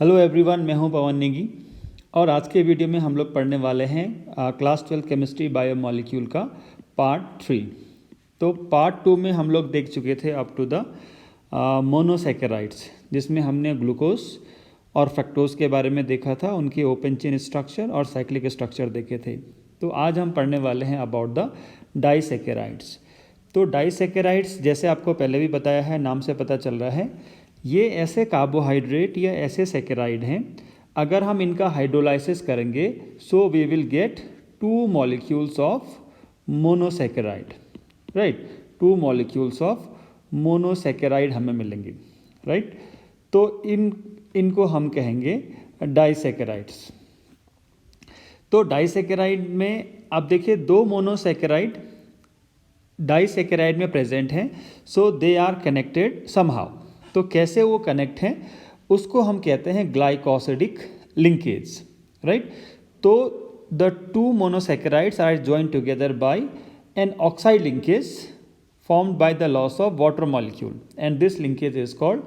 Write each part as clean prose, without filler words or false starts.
Hello everyone, मैं हूं पवन नेगी और आज के वीडियो में हम लोग पढ़ने वाले हैं क्लास 12 केमिस्ट्री बायोमॉलिक्यूल का पार्ट 3। तो पार्ट 2 में हम लोग देख चुके थे अप टू द मोनोसैकेराइड्स, जिसमें हमने ग्लूकोज और फ्रक्टोज के बारे में देखा था, उनके ओपन चेन स्ट्रक्चर और साइक्लिक स्ट्रक्चर देखे थे। तो आज हम पढ़ने वाले हैं अबाउट द डाइसैकेराइड्स। तो डाइसैकेराइड्स जैसे आपको पहले भी बताया है, नाम से पता चल रहा है, ये ऐसे कार्बोहाइड्रेट या ऐसे सैकेराइड हैं, अगर हम इनका हाइड्रोलाइसिस करेंगे so we will get 2 molecules of monosaccharide, right. 2 molecules of monosaccharide हमें मिलेंगे, राइट। तो इनको हम कहेंगे डाइसैकेराइड्स। तो डाइसैकेराइड में आप देखिए 2 मोनोसैकेराइड डाइसैकेराइड में प्रेजेंट हैं, so they are connected somehow. तो कैसे वो कनेक्ट हैं उसको हम कहते हैं ग्लाइकोसिडिक लिंकेज, राइट। तो the 2 monosaccharides are joined together by an oxide linkage formed by the loss of water molecule and this linkage is called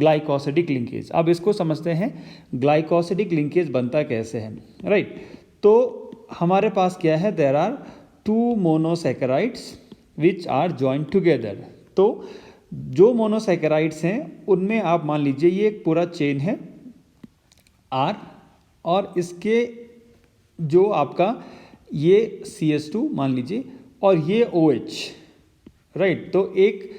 glycosidic linkage। अब इसको समझते हैं ग्लाइकोसिडिक लिंकेज बनता कैसे है, राइट। तो हमारे पास क्या है, there are 2 monosaccharides which are joined together. तो जो मोनोसैकेराइड्स हैं उनमें आप मान लीजिए ये एक पूरा चेन है R, और इसके जो आपका ये CH2 मान लीजिए और ये OH, राइट। तो एक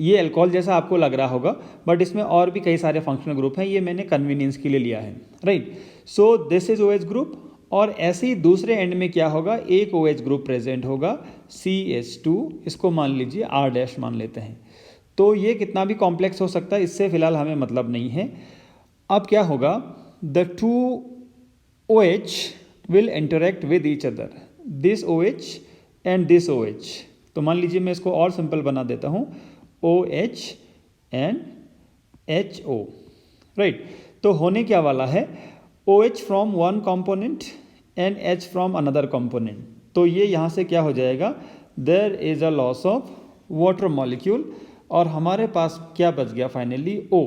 ये अल्कोहल जैसा आपको लग रहा होगा, बट इसमें और भी कई सारे फंक्शनल ग्रुप हैं, ये मैंने कन्वीनियंस के लिए लिया है, right. So this is OH group, और ऐसे ही दूसरे एंड में क्या होगा, एक OH ग्रुप प्रेजेंट होगा CH2, इसको मान लीजिए R' मान लेते हैं। तो ये कितना भी कॉम्प्लेक्स हो सकता है, इससे फिलहाल हमें मतलब नहीं है। अब क्या होगा, the 2 OH will interact with each other, this OH and this OH। तो मान लीजिए मैं इसको और सिंपल बना देता हूँ, OH एंड HO, राइट। तो होने क्या वाला है, OH from one component and H from another component. तो ये यहाँ से क्या हो जाएगा, there is a loss of water molecule, और हमारे पास क्या बच गया फाइनली, O।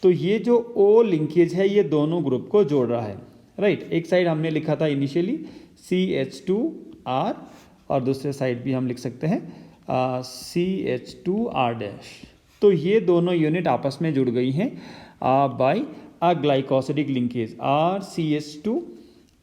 तो ये जो O लिंकेज है ये दोनों ग्रुप को जोड़ रहा है, राइट। एक साइड हमने लिखा था इनिशियली CH2R, और दूसरे साइड भी हम लिख सकते हैं CH2R'। तो ये दोनों यूनिट आपस में जुड़ गई हैं बाय अ ग्लाइकोसिडिक लिंकेज, RCH2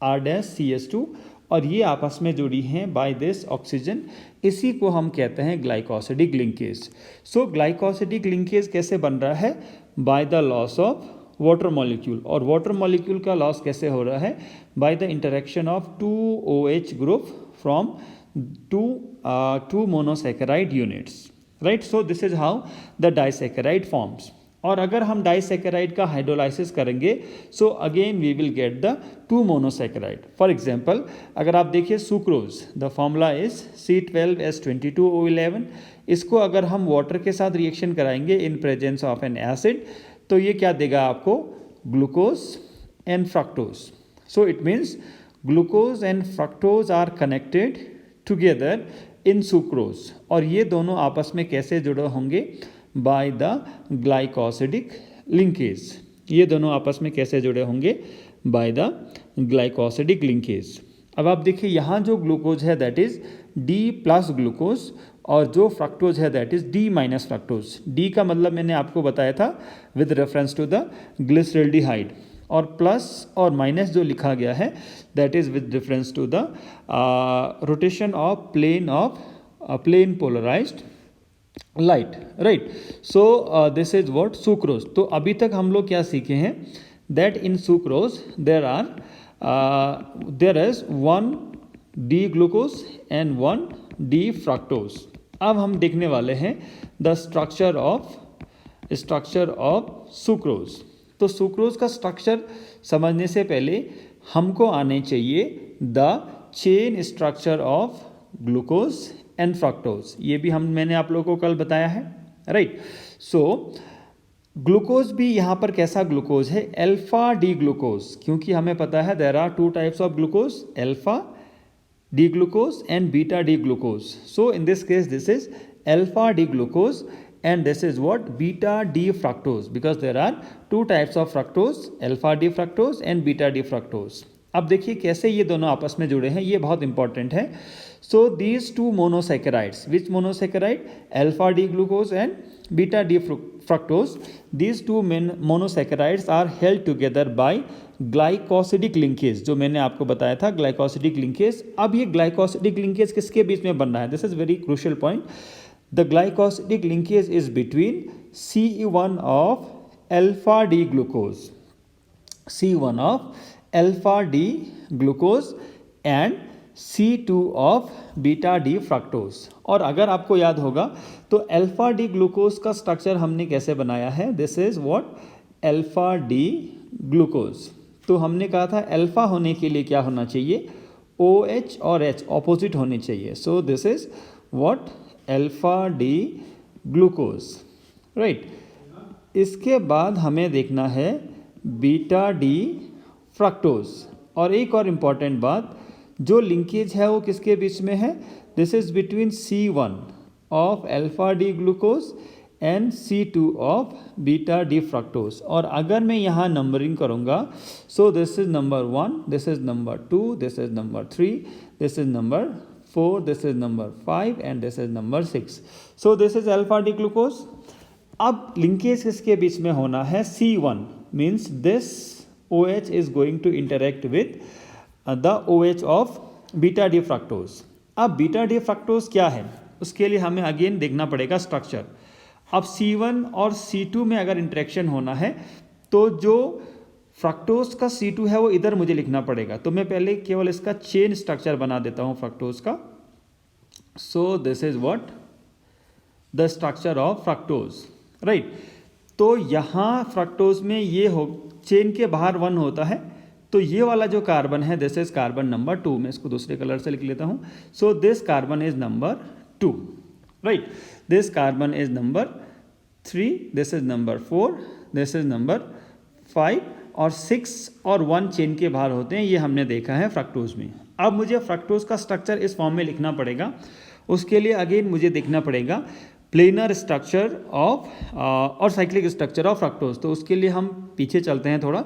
R'CH2, और ये आपस में जुड़ी हैं बाय दिस ऑक्सीजन, इसी को हम कहते हैं ग्लाइकोसिडिक लिंकेज। सो ग्लाइकोसिडिक लिंकेज कैसे बन रहा है, by the loss of water molecule, और वाटर मॉलिक्यूल का लॉस कैसे हो रहा है, by the interaction of 2 OH group from two monosaccharide units, right। So this is how the disaccharide forms। और अगर हम डाइसैकेराइड का हाइड्रोलाइसिस करेंगे so again we will get the 2 monosaccharide. For example अगर आप देखिए sucrose, the formula is C12H22O11। इसको अगर हम वाटर के साथ रिएक्शन कराएंगे in presence of an acid, तो ये क्या देगा आपको, glucose and fructose. So it means glucose and fructose are connected together in sucrose, और ये दोनों आपस में कैसे जुड़े होंगे, बाय द ग्लाइकोसिडिक लिंकेज। ये दोनों आपस में कैसे जुड़े होंगे, बाय द ग्लाइकोसिडिक लिंकेज। अब आप देखिए यहाँ जो ग्लूकोज है दैट इज D+ ग्लूकोज, और जो फ्रक्टोज है that is D- fructose. D का मतलब मैंने आपको बताया था with reference to the glyceraldehyde, और प्लस और माइनस जो लिखा गया है that is with reference to the rotation of plane polarized light, right. So this is what, sucrose. तो अभी तक हम लोग क्या सीखे हैं, that in sucrose there is 1 D glucose and 1 D fructose. अब हम देखने वाले हैं द स्ट्रक्चर ऑफ सुक्रोज। तो सुक्रोज का स्ट्रक्चर समझने से पहले हमको आने चाहिए the chain structure of glucose and fructose. ये भी मैंने आप लोगों को कल बताया है, राइट। सो ग्लूकोज भी यहाँ पर कैसा ग्लूकोज है, अल्फा डी ग्लूकोज, क्योंकि हमें पता है there are 2 types of glucose, alpha D glucose and beta D glucose. So in this case this is alpha D glucose and this is what beta D fructose, because there are two types of fructose, alpha D fructose and beta D fructose. अब देखिए कैसे ये दोनों आपस में जुड़े हैं, ये बहुत इंपॉर्टेंट है. So these two monosaccharides, which monosaccharide, alpha D glucose and beta D fructose, these two monosaccharides are held together by glycosidic linkage, जो मैंने आपको बताया था ग्लाइकोसिडिक लिंकेज. अब ये ग्लाइकोसिडिक लिंकेज किसके बीच में बन रहा है? This is very crucial point. The glycosidic linkage is between C1 of alpha D glucose, C1 of alpha D glucose and C2 of beta D fructose. और अगर आपको याद होगा तो अल्फा डी ग्लूकोज का स्ट्रक्चर हमने कैसे बनाया है? This is what, alpha D glucose. तो हमने कहा था अल्फा होने के लिए क्या होना चाहिए? OH और H ऑपोजिट होने चाहिए. सो this is what, alpha D glucose, right. इसके बाद हमें देखना है बीटा डी फ्रक्टोज. और एक और इम्पॉर्टेंट बात, जो लिंकेज है वो किसके बीच में है? This is between C1 of alpha D glucose and C2 of beta D fructose. और अगर मैं यहाँ नंबरिंग करूँगा, सो this is number 1, this is number 2, this is number 3, this is number 4, this is number 5 and this is number 6. So this is alpha D glucose. अब linkage किसके बीच में होना है? C1 means this OH is going to interact with the OH of beta D fructose. अब beta D fructose क्या है, उसके लिए हमें अगेन देखना पड़ेगा स्ट्रक्चर. अब C1 और C2 में अगर इंटरेक्शन होना है तो जो फ्रक्टोज का C2 है वो इधर मुझे लिखना पड़ेगा. तो मैं पहले केवल इसका चेन स्ट्रक्चर बना देता हूँ फ्रक्टोज का. सो this is what, the structure of fructose, right. तो यहाँ फ्रक्टोज में ये हो, चेन के बाहर 1 होता है, तो ये वाला जो कार्बन है दिस इज कार्बन नंबर 2. मैं इसको दूसरे कलर से लिख लेता हूँ. So this carbon is number 2, right. This carbon is number 3, this is number 4, this is number 5 और 6 और 1 चेन के बाहर होते हैं. ये हमने देखा है फ्रक्टोज में. अब मुझे फ्रक्टोज का स्ट्रक्चर इस फॉर्म में लिखना पड़ेगा. उसके लिए अगेन मुझे देखना पड़ेगा प्लेनर स्ट्रक्चर ऑफ और साइक्लिक स्ट्रक्चर ऑफ फ्रक्टोज. तो उसके लिए हम पीछे चलते हैं थोड़ा.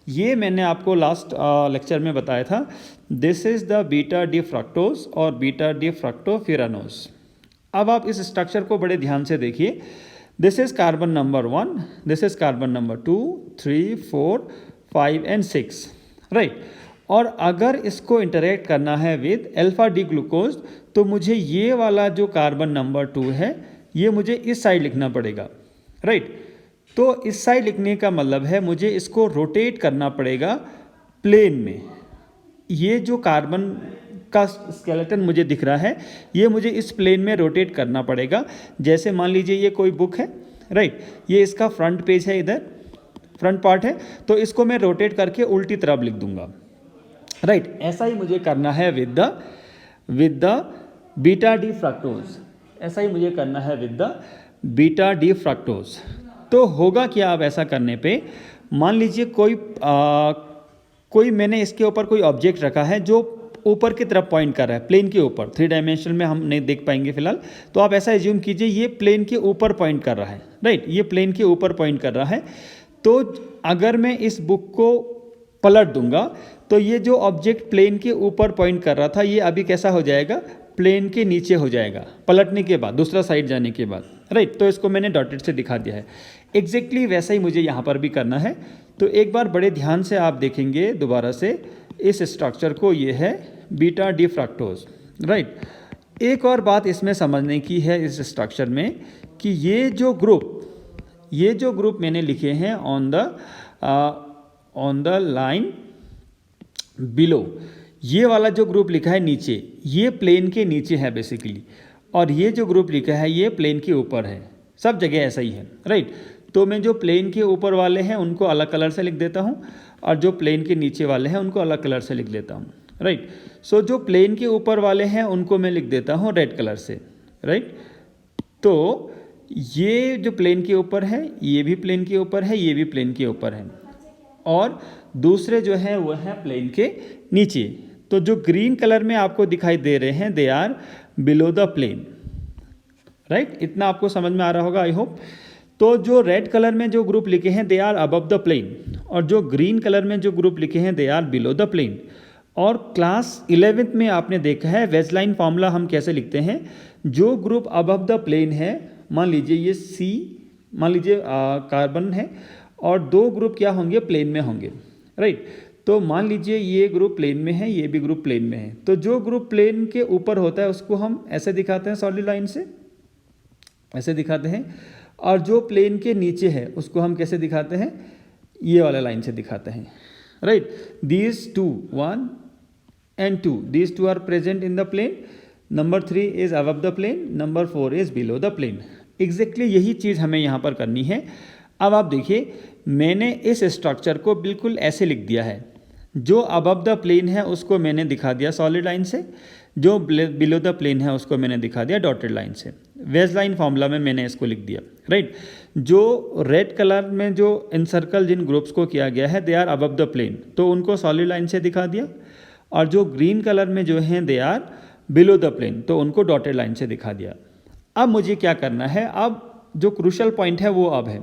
ये मैंने आपको लास्ट लेक्चर में बताया था. This is the beta D fructose और बीटा डी फ्रक्टोफिरानोज. अब आप इस स्ट्रक्चर को बड़े ध्यान से देखिए. This is carbon number 1, this is carbon number 2, 3, 4, 5 and 6, right. और अगर इसको इंटरेक्ट करना है विद अल्फा डी ग्लूकोज तो मुझे ये वाला जो कार्बन नंबर 2 है ये मुझे इस साइड लिखना पड़ेगा, राइट. तो इस साइड लिखने का मतलब है मुझे इसको रोटेट करना पड़ेगा प्लेन में. ये जो कार्बन का स्केलेटन मुझे दिख रहा है ये मुझे इस प्लेन में रोटेट करना पड़ेगा. जैसे मान लीजिए ये कोई बुक है, राइट. ये इसका फ्रंट पेज है, इधर फ्रंट पार्ट है, तो इसको मैं रोटेट करके उल्टी तरफ लिख दूंगा, राइट. ऐसा ही मुझे करना है with the beta D fructose. ऐसा ही मुझे करना है with the beta D fructose. तो होगा क्या अब ऐसा करने पे? मान लीजिए कोई मैंने इसके ऊपर कोई ऑब्जेक्ट रखा है जो ऊपर की तरफ पॉइंट कर रहा है, प्लेन के ऊपर. 3 डायमेंशन में हम नहीं देख पाएंगे फिलहाल. तो आप ऐसा एज्यूम कीजिए ये प्लेन के ऊपर पॉइंट कर रहा है, राइट. ये प्लेन के ऊपर पॉइंट कर रहा है. तो अगर मैं इस बुक को पलट दूंगा तो ये जो ऑब्जेक्ट प्लेन के ऊपर पॉइंट कर रहा था ये अभी कैसा हो जाएगा? प्लेन के नीचे हो जाएगा पलटने के बाद, दूसरा साइड जाने के बाद, राइट. तो इसको मैंने डॉटेड से दिखा दिया है. एग्जैक्टली वैसा ही मुझे यहाँ पर भी करना है. तो एक बार बड़े ध्यान से आप देखेंगे दोबारा से इस स्ट्रक्चर को. ये है बीटा डी फ्रक्टोज, राइट. एक और बात इसमें समझने की है इस स्ट्रक्चर में कि ये जो ग्रुप मैंने लिखे हैं ऑन द लाइन बिलो, ये वाला जो ग्रुप लिखा है नीचे, ये प्लेन के नीचे है बेसिकली. और ये जो ग्रुप लिखा है ये प्लेन के ऊपर है. सब जगह ऐसा ही है, राइट. तो मैं जो प्लेन के ऊपर वाले हैं उनको अलग कलर से लिख देता हूँ और जो प्लेन के नीचे वाले हैं उनको अलग कलर से लिख देता हूँ, राइट. सो जो प्लेन के ऊपर वाले हैं उनको मैं लिख देता हूँ रेड कलर से, राइट. तो ये जो प्लेन के ऊपर है ये भी प्लेन के ऊपर है, ये भी प्लेन के ऊपर है, और दूसरे जो है वो है प्लेन के नीचे. तो जो ग्रीन कलर में आपको दिखाई दे रहे हैं they are below the plane, right, इतना आपको समझ में आ रहा होगा आई होप। तो जो रेड कलर में जो ग्रुप लिखे हैं they are above the plane, और जो ग्रीन कलर में जो ग्रुप लिखे हैं they are below the plane. और क्लास 11th में आपने देखा है वेजलाइन फॉर्मूला हम कैसे लिखते हैं, जो ग्रुप अबव द प्लेन है, मान लीजिए ये सी, मान लीजिए कार्बन है, और दो ग्रुप क्या होंगे, प्लेन में होंगे, राइट। तो मान लीजिए ये ग्रुप प्लेन में है, ये भी ग्रुप प्लेन में है, तो जो ग्रुप प्लेन के ऊपर होता है उसको हम ऐसे दिखाते हैं सॉलिड लाइन से, ऐसे दिखाते हैं, और जो प्लेन के नीचे है उसको हम कैसे दिखाते हैं, ये वाला लाइन से दिखाते हैं, right. These two 1 and 2, these two are present in the plane, number 3 is above the plane, number 4 is below the plane। Exactly यही चीज़ हमें यहाँ पर करनी है। अब आप देखिए मैंने इस स्ट्रक्चर को बिल्कुल ऐसे लिख दिया है, जो अबव द प्लेन है उसको मैंने दिखा दिया सॉलिड लाइन से, जो बिलो द प्लेन है उसको मैंने दिखा दिया डॉटेड लाइन से। वेज लाइन फॉर्मूला में मैंने इसको लिख दिया, राइट। जो रेड कलर में जो इनसर्कल जिन ग्रुप्स को किया गया है they are above the plane, तो उनको सॉलिड लाइन से दिखा दिया, और जो ग्रीन कलर में जो हैं they are below the plane, तो उनको डॉटेड लाइन से दिखा दिया। अब मुझे क्या करना है, अब जो क्रूशल पॉइंट है वो अब है,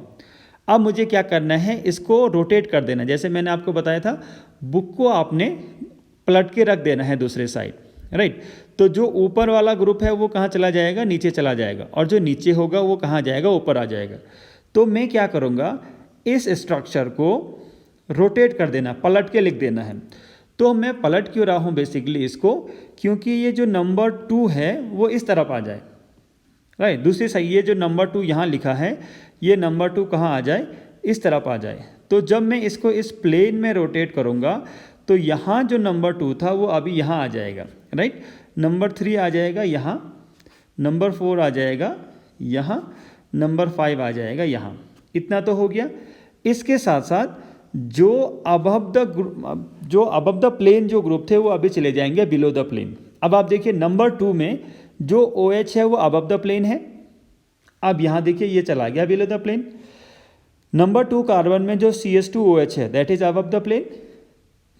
अब मुझे क्या करना है, इसको रोटेट कर देना। जैसे मैंने आपको बताया था बुक को आपने पलट के रख देना है दूसरे साइड, राइट। तो जो ऊपर वाला ग्रुप है वो कहाँ चला जाएगा, नीचे चला जाएगा, और जो नीचे होगा वो कहाँ जाएगा, ऊपर आ जाएगा। तो मैं क्या करूँगा, इस स्ट्रक्चर को रोटेट कर देना, पलट के लिख देना है। तो मैं पलट क्यों रहा हूँ बेसिकली इसको, क्योंकि ये जो नंबर 2 है वो इस तरफ आ जाए, राइट। दूसरी साइड ये जो नंबर 2 यहाँ लिखा है, ये नंबर 2 कहाँ आ जाए, इस तरफ आ जाए। तो जब मैं इसको इस प्लेन में रोटेट करूँगा तो यहाँ जो नंबर 2 था वो अभी यहाँ आ जाएगा, राइट। नंबर 3 आ जाएगा यहाँ, नंबर 4 आ जाएगा यहाँ, नंबर 5 आ जाएगा यहाँ। इतना तो हो गया। इसके साथ साथ जो अबव द प्लेन जो ग्रुप थे वो अभी चले जाएंगे बिलो द प्लेन। अब आप देखिए नंबर 2 में जो OH है वो अबव द प्लेन है, अब यहाँ देखिए ये चला गया below the plane. Number 2 carbon में जो CS2OH है that is above the plane,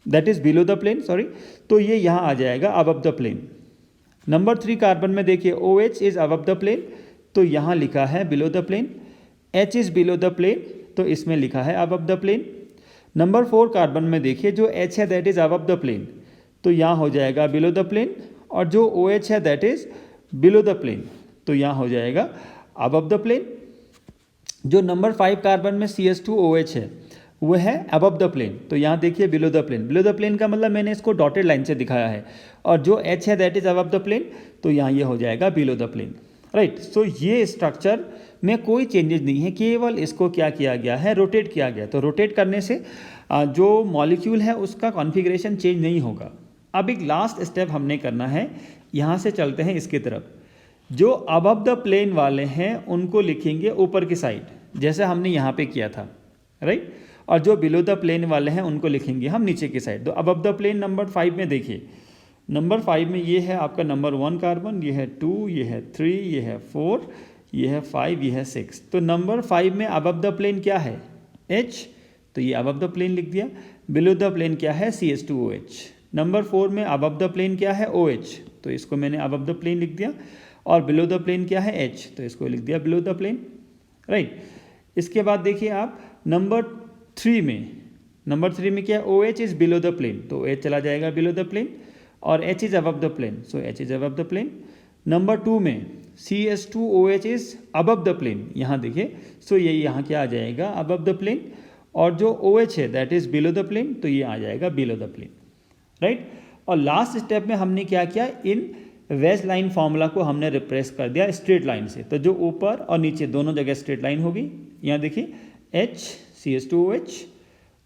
that is below the plane sorry, तो ये यहाँ आ जाएगा above the plane. Number 3 carbon में देखिए OH is above the plane, तो यहाँ लिखा है below the plane. H is below the plane, तो इसमें लिखा है above the plane. Number 4 carbon में देखिए जो H है that is above the plane, तो यहाँ हो जाएगा बिलो द प्लेन, और जो OH है that is below the plane, तो यहाँ हो जाएगा अबव द प्लेन। जो नंबर 5 कार्बन में CS2OH है वो है अबव द प्लेन, तो यहाँ देखिए below the plane. Below the plane का मतलब मैंने इसको डॉटेड लाइन से दिखाया है, और जो H है that is above the plane, तो यहाँ ये हो जाएगा below the plane, right. So ये स्ट्रक्चर में कोई चेंजेस नहीं है, केवल इसको क्या किया गया है, रोटेट किया गया। तो रोटेट करने से जो मॉलिक्यूल है उसका कॉन्फ़िगरेशन चेंज नहीं होगा। अब एक लास्ट स्टेप हमने करना है, यहाँ से चलते हैं इसकी तरफ। जो अबव द प्लेन वाले हैं उनको लिखेंगे ऊपर की साइड, जैसे हमने यहाँ पे किया था, राइट। और जो बिलो द प्लेन वाले हैं उनको लिखेंगे हम नीचे की साइड। तो अबव द प्लेन नंबर 5 में देखिए, नंबर 5 में ये है आपका नंबर 1 कार्बन, ये है 2, ये है 3, ये है 4, ये है 5, ये है 6। तो नंबर 5 में अबव द प्लेन क्या है, H, तो ये अबव द प्लेन लिख दिया। बिलो द प्लेन क्या है, CS2OH। नंबर 4 में अबव द प्लेन क्या है, OH, तो इसको मैंने अबव द प्लेन लिख दिया। और बिलो द प्लेन क्या है, H, तो इसको लिख दिया बिलो द प्लेन, राइट। इसके बाद देखिए आप नंबर 3 में क्या है, OH is below the plane, तो H चला जाएगा बिलो द प्लेन, और H is above the plane, so H is above the plane. Number 2 में CS2OH is above the plane, यहाँ देखिए, सो ये यहाँ क्या आ जाएगा, अबव द प्लेन। और जो OH है that is below the plane, तो ये आ जाएगा बिलो द प्लेन, राइट। और लास्ट स्टेप में हमने क्या किया, इन वेज लाइन फॉर्मूला को हमने रिप्रेस कर दिया स्ट्रेट लाइन से। तो जो ऊपर और नीचे दोनों जगह स्ट्रेट लाइन होगी। यहाँ देखिए H CS2OH,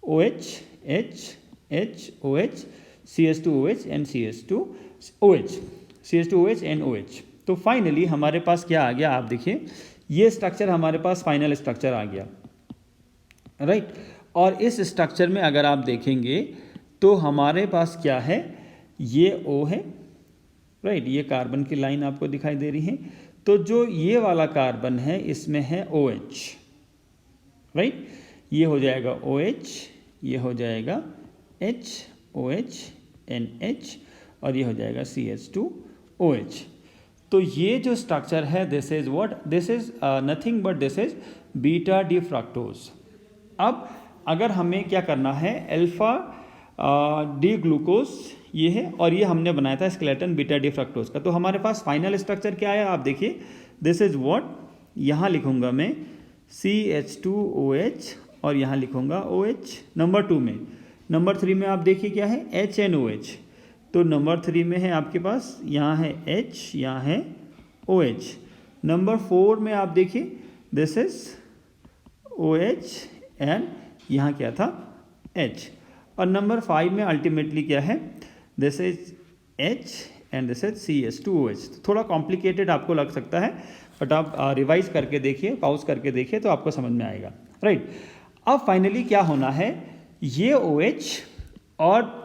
OH H H OH CS2OH and CS2OH and OH। तो फाइनली हमारे पास क्या आ गया, आप देखिए ये स्ट्रक्चर हमारे पास फाइनल स्ट्रक्चर आ गया, राइट। और इस स्ट्रक्चर में अगर आप देखेंगे तो हमारे पास क्या है, ये O है, राइट। ये कार्बन की लाइन आपको दिखाई दे रही है। तो जो ये वाला कार्बन है इसमें है OH, राइट। ये हो जाएगा OH, ये हो जाएगा H OH NH, और ये हो जाएगा CS2OH। तो ये जो स्ट्रक्चर है this is what, this is nothing but this is beta D fructose. अब अगर हमें क्या करना है, अल्फा डी ग्लूकोज ये है और ये हमने बनाया था स्केलेटन बीटा डी फ्रक्टोज का। तो हमारे पास फाइनल स्ट्रक्चर क्या है आप देखिए, दिस इज व्हाट, यहाँ लिखूंगा मैं CH2OH और यहाँ लिखूंगा OH नंबर 2 में। नंबर 3 में आप देखिए क्या है, HNOH। तो नंबर 3 में है आपके पास, यहाँ है H, यहाँ है OH। नंबर 4 में आप देखिए दिस इज OH एंड यहाँ क्या था H। और नंबर 5 में अल्टीमेटली क्या है, this is H and this is CH2OH। थोड़ा कॉम्प्लिकेटेड आपको लग सकता है बट आप रिवाइज करके देखिए, पॉज करके देखिए तो आपको समझ में आएगा, राइट। अब फाइनली क्या होना है, ये OH और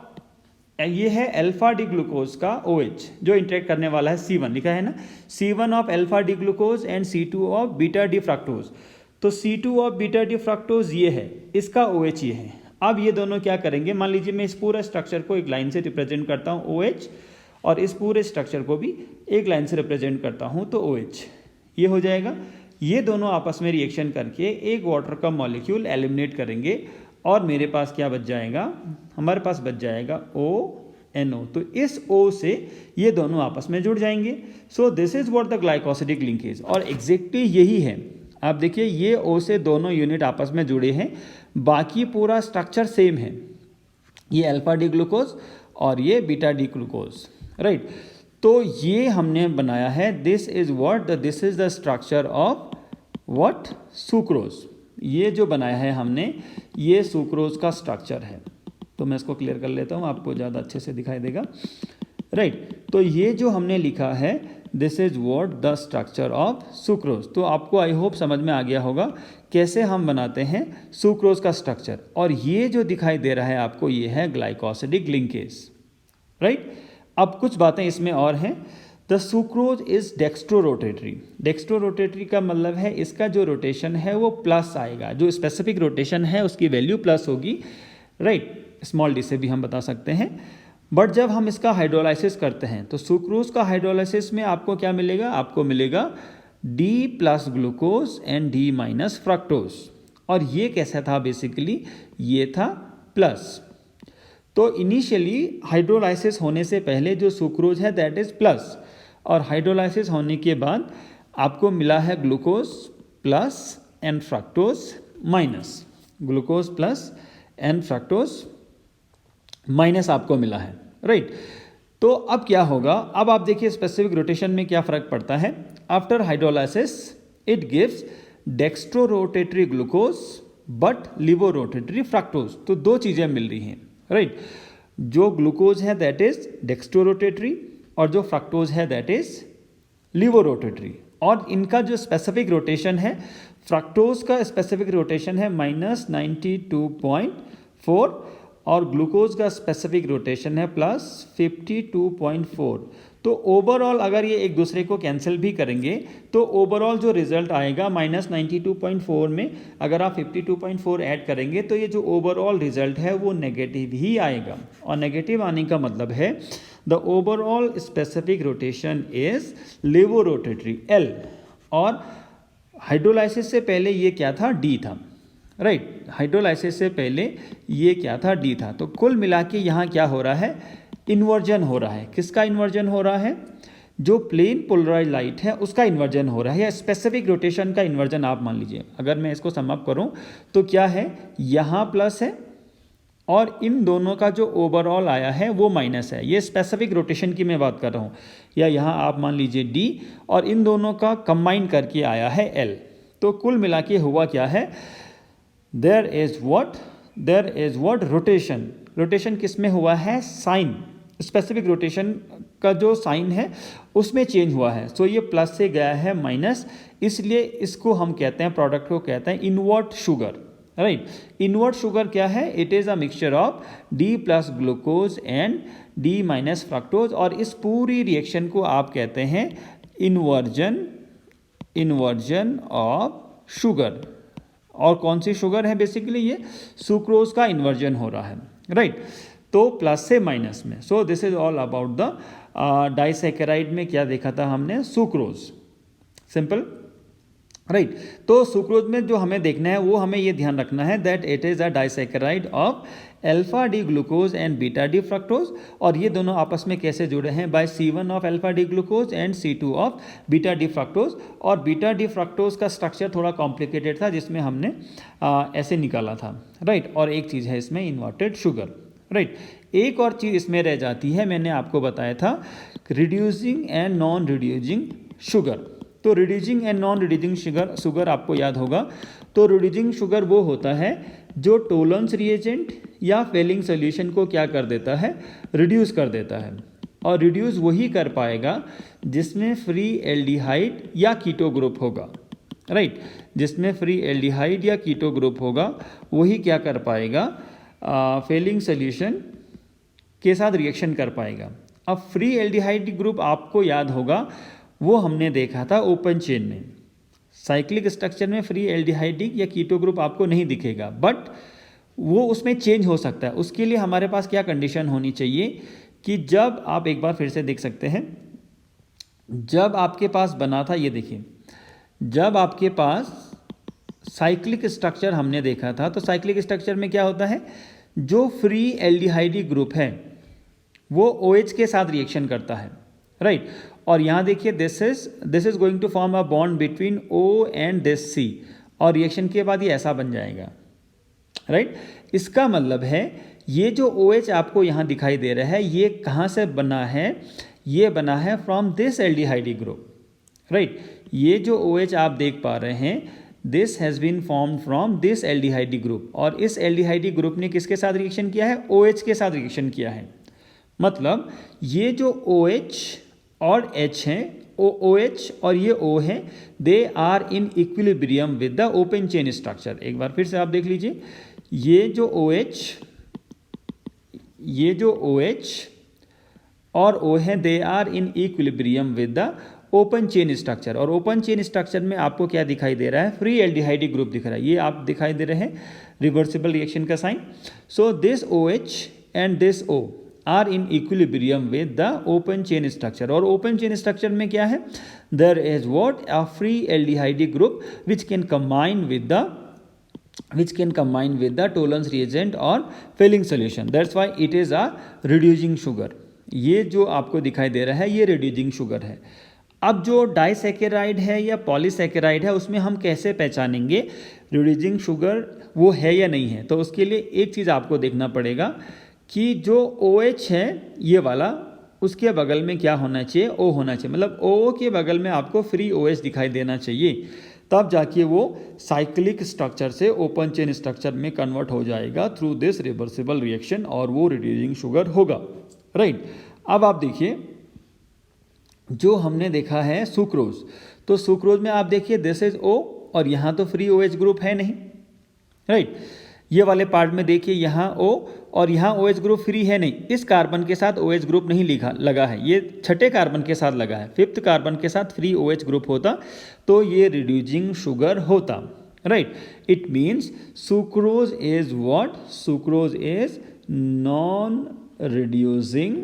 ये है अल्फा डी ग्लूकोज का OH जो इंटरेक्ट करने वाला है, C1 लिखा है ना, C1 of alpha D glucose and C2 of beta D fructose. तो C2 of beta D fructose ये है, इसका OH ये है। अब ये दोनों क्या करेंगे, मान लीजिए मैं इस पूरा स्ट्रक्चर को एक लाइन से रिप्रेजेंट करता हूँ OH और इस पूरे स्ट्रक्चर को भी एक लाइन से रिप्रेजेंट करता हूँ तो OH ये हो जाएगा। ये दोनों आपस में रिएक्शन करके एक वाटर का मॉलिक्यूल एलिमिनेट करेंगे और मेरे पास क्या बच जाएगा, हमारे पास बच जाएगा ONO। तो इस O से ये दोनों आपस में जुड़ जाएंगे। सो this is what the glycosidic linkage, और एग्जैक्टली यही है। आप देखिए ये O से दोनों यूनिट आपस में जुड़े हैं, बाकी पूरा स्ट्रक्चर सेम है, ये अल्फा डी ग्लूकोज और ये बीटा डी ग्लूकोज, राइट। तो ये हमने बनाया है, this is what, this is the structure of what, sucrose. ये जो बनाया है हमने, ये सुक्रोज का स्ट्रक्चर है। तो मैं इसको क्लियर कर लेता हूँ, आपको ज़्यादा अच्छे से दिखाई देगा, राइट। तो ये जो हमने लिखा है, this is what the structure of sucrose. तो आपको आई होप समझ में आ गया होगा कैसे हम बनाते हैं सुक्रोज का स्ट्रक्चर। और ये जो दिखाई दे रहा है आपको, ये है ग्लाइकोसिडिक लिंकेज, राइट। अब कुछ बातें इसमें और हैं। The sucrose is dextro rotatory. Dextro rotatory का मतलब है इसका जो रोटेशन है वो प्लस आएगा, जो स्पेसिफिक रोटेशन है उसकी वैल्यू प्लस होगी, राइट। स्मॉल डी से भी हम बता सकते हैं। बट जब हम इसका हाइड्रोलाइसिस करते हैं तो सुक्रोज का हाइड्रोलाइसिस में आपको क्या मिलेगा, आपको मिलेगा D plus glucose and D minus fructose. और ये कैसा था, बेसिकली ये था प्लस। तो इनिशियली हाइड्रोलाइसिस होने से पहले जो सुक्रोज है दैट इज प्लस, और हाइड्रोलाइसिस होने के बाद आपको मिला है glucose plus and fructose minus, glucose plus and fructose minus आपको मिला है, राइट। तो अब क्या होगा, अब आप देखिए स्पेसिफिक रोटेशन में क्या फर्क पड़ता है। After hydrolysis it gives dextro rotatory glucose but levo rotatory fructose. तो दो चीज़ें मिल रही हैं, राइट। जो ग्लूकोज है दैट इज डेक्स्ट्रो रोटेटरी और जो फ्रक्टोज है दैट इज लिवो रोटेटरी। और इनका जो स्पेसिफिक रोटेशन है, फ्रक्टोज का स्पेसिफिक रोटेशन है -92.4 और ग्लूकोज का स्पेसिफिक रोटेशन है +52.4। तो ओवरऑल अगर ये एक दूसरे को कैंसिल भी करेंगे तो ओवरऑल जो रिजल्ट आएगा -92.4 में अगर आप 52.4 ऐड करेंगे तो ये जो ओवरऑल रिजल्ट है वो नेगेटिव ही आएगा। और नेगेटिव आने का मतलब है the overall specific rotation is levo rotatory L, और हाइड्रोलाइसिस से पहले ये क्या था, D था, राइट। हाइड्रोलाइसिस से पहले ये क्या था, D था। तो कुल मिला के यहाँ क्या हो रहा है, इन्वर्जन हो रहा है। किसका इन्वर्जन हो रहा है, जो प्लेन पोलराइज लाइट है उसका इन्वर्जन हो रहा है, या स्पेसिफिक रोटेशन का इन्वर्जन आप मान लीजिए। अगर मैं इसको सम अप करूँ तो क्या है, यहाँ प्लस है और इन दोनों का जो ओवरऑल आया है वो माइनस है। ये स्पेसिफिक रोटेशन की मैं बात कर रहा हूँ, या यहाँ आप मान लीजिए D और इन दोनों का कंबाइन करके आया है L। तो कुल मिला के हुआ क्या है, there is what rotation. Rotation किस में हुआ है, साइन, स्पेसिफिक रोटेशन का जो साइन है उसमें चेंज हुआ है। सो ये प्लस से गया है माइनस, इसलिए इसको हम कहते हैं, प्रोडक्ट को कहते हैं invert sugar, right. Invert sugar क्या है, it is a mixture of D plus glucose and D minus fructose. और इस पूरी रिएक्शन को आप कहते हैं इन्वर्जन ऑफ शुगर। और कौन सी शुगर है, बेसिकली ये सुक्रोज का इन्वर्जन हो रहा है, राइट। तो प्लस से माइनस में। सो this is all about the disaccharide में क्या देखा था हमने, सुक्रोज, सिंपल, राइट। तो सुक्रोज में जो हमें देखना है वो हमें ये ध्यान रखना है that it is a disaccharide of alpha D glucose and beta D fructose, और ये दोनों आपस में कैसे जुड़े हैं, by C1 of alpha D glucose and C2 of beta D fructose. और बीटा डी फ्रक्टोज का स्ट्रक्चर थोड़ा कॉम्प्लिकेटेड था जिसमें हमने ऐसे निकाला था, राइट। और एक चीज़ है इसमें इन्वर्टेड शुगर, राइट। एक और चीज़ इसमें रह जाती है, मैंने आपको बताया था reducing and non reducing sugar. तो reducing and non reducing sugar आपको याद होगा। तो रिड्यूसिंग शुगर वो होता है जो टोलेंस रिएजेंट या फेलिंग सोल्यूशन को क्या कर देता है, रिड्यूस कर देता है। और रिड्यूस वही कर पाएगा जिसमें फ्री एल्डिहाइड या कीटो ग्रुप होगा, राइट। जिसमें फ्री एल्डिहाइड या कीटो ग्रुप होगा वही क्या कर पाएगा, फेलिंग सोल्यूशन के साथ रिएक्शन कर पाएगा। अब फ्री एल्डिहाइड ग्रुप आपको याद होगा वो हमने देखा था ओपन चेन में। साइक्लिक स्ट्रक्चर में फ्री एल्डिहाइडिक या कीटो ग्रुप आपको नहीं दिखेगा, बट वो उसमें चेंज हो सकता है। उसके लिए हमारे पास क्या कंडीशन होनी चाहिए कि जब आप एक बार फिर से देख सकते हैं, जब आपके पास बना था, ये देखिए, जब आपके पास साइक्लिक स्ट्रक्चर हमने देखा था, तो साइक्लिक स्ट्रक्चर में क्या होता है, जो फ्री एल्डिहाइडिक ग्रुप है वो OH के साथ रिएक्शन करता है, राइट। और यहाँ देखिए this is going to form a bond between O and this C, और रिएक्शन के बाद ये ऐसा बन जाएगा, राइट। इसका मतलब है ये जो OH आपको यहाँ दिखाई दे रहा है ये कहाँ से बना है, ये बना है from this aldehydic group, right. ये जो OH आप देख पा रहे हैं this has been formed from this aldehydic group, और इस एल्डिहाइडिक ग्रुप ने किसके साथ रिएक्शन किया है, OH के साथ रिएक्शन किया है। मतलब ये जो OH और H हैं, OH और ये O है, they are in equilibrium with the open chain structure. एक बार फिर से आप देख लीजिए, ये जो OH और O है, they are in equilibrium with the open chain structure. और ओपन चेन स्ट्रक्चर में आपको क्या दिखाई दे रहा है, फ्री एल्डिहाइडिक ग्रुप दिख रहा है, ये आप दिखाई दे रहे हैं रिवर्सिबल रिएक्शन का sign. So this OH and this O are in equilibrium with the open chain structure. और ओपन चेन स्ट्रक्चर में क्या है, there is what, a free aldehydic group which can combine with the Tollens reagent और Fehling solution, that's why it is a reducing sugar. ये जो आपको दिखाई दे रहा है ये रिड्यूसिंग शुगर है। अब जो डाइसैकेराइड है या पॉलीसैकेराइड है उसमें हम कैसे पहचानेंगे रिड्यूसिंग शुगर वो है या नहीं है। तो उसके लिए एक चीज़ आपको देखना पड़ेगा कि जो OH है ये वाला, उसके बगल में क्या होना चाहिए, O होना चाहिए। मतलब O के बगल में आपको फ्री OH दिखाई देना चाहिए, तब जाके वो साइक्लिक स्ट्रक्चर से ओपन चेन स्ट्रक्चर में कन्वर्ट हो जाएगा थ्रू दिस रिवर्सिबल रिएक्शन, और वो रिड्यूसिंग शुगर होगा, राइट। अब आप देखिए जो हमने देखा है सुक्रोज, तो सुक्रोज में आप देखिए दिस इज O, और यहाँ तो फ्री OH ग्रुप है नहीं, राइट। ये वाले पार्ट में देखिए यहाँ O और यहाँ OH ग्रुप फ्री है नहीं, इस कार्बन के साथ OH ग्रुप नहीं लगा है, ये छठे कार्बन के साथ लगा है। फिफ्थ कार्बन के साथ फ्री OH ग्रुप होता तो ये रिड्यूसिंग शुगर होता, right. It means sucrose is what, sucrose is non reducing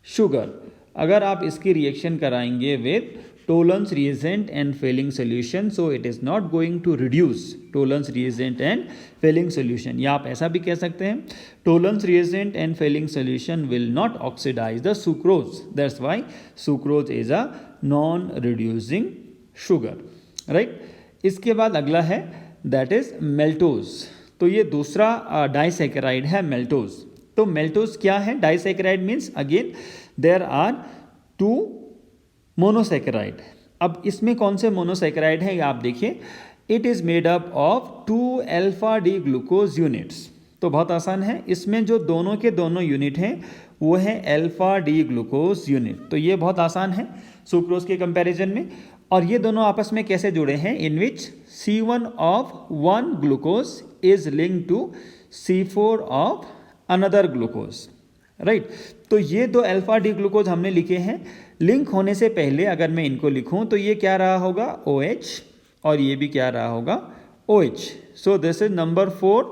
sugar. अगर आप इसकी रिएक्शन कराएंगे with Tollens reagent and Fehling solution, so it is not going to reduce Tollens reagent and Fehling solution. या आप ऐसा भी कह सकते हैं Tollens reagent and Fehling solution will not oxidise the sucrose, that's why sucrose is a non reducing sugar, right. इसके बाद अगला है दैट इज मेल्टोज। तो ये दूसरा डाइसैकेराइड है मेल्टोज। तो मेल्टोज क्या है, disaccharide means again there are two monosaccharide. अब इसमें कौन से मोनोसैकेराइड हैं आप देखिए, it is made up of 2 alpha D glucose units. तो बहुत आसान है, इसमें जो दोनों के दोनों यूनिट हैं वो है अल्फा डी ग्लूकोज यूनिट। तो ये बहुत आसान है सुक्रोज के कंपैरिजन में। और ये दोनों आपस में कैसे जुड़े हैं, in which C1 of 1 glucose is linked to C4 of another glucose, right. तो ये दो अल्फा डी ग्लूकोज हमने लिखे हैं। लिंक होने से पहले अगर मैं इनको लिखूं तो ये क्या रहा होगा OH, और ये भी क्या रहा होगा OH। So this is number 4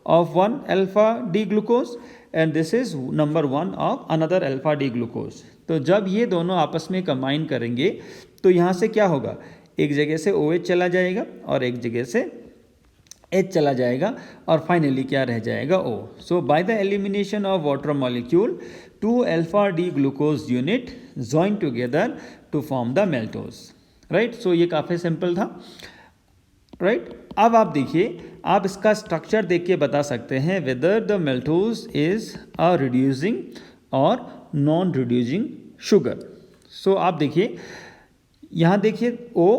of one alpha D glucose and this is number 1 of another alpha D glucose. तो जब ये दोनों आपस में कंबाइन करेंगे तो यहाँ से क्या होगा, एक जगह से OH चला जाएगा और एक जगह से H चला जाएगा और फाइनली क्या रह जाएगा O. So by the elimination of water molecule 2 alpha D glucose unit join together to form the maltose. Right, so ये काफ़ी सिंपल था. राइट, अब आप देखिए, आप इसका स्ट्रक्चर देख के बता सकते हैं whether the maltose is a reducing or non reducing sugar. So आप देखिए, यहाँ देखिए O,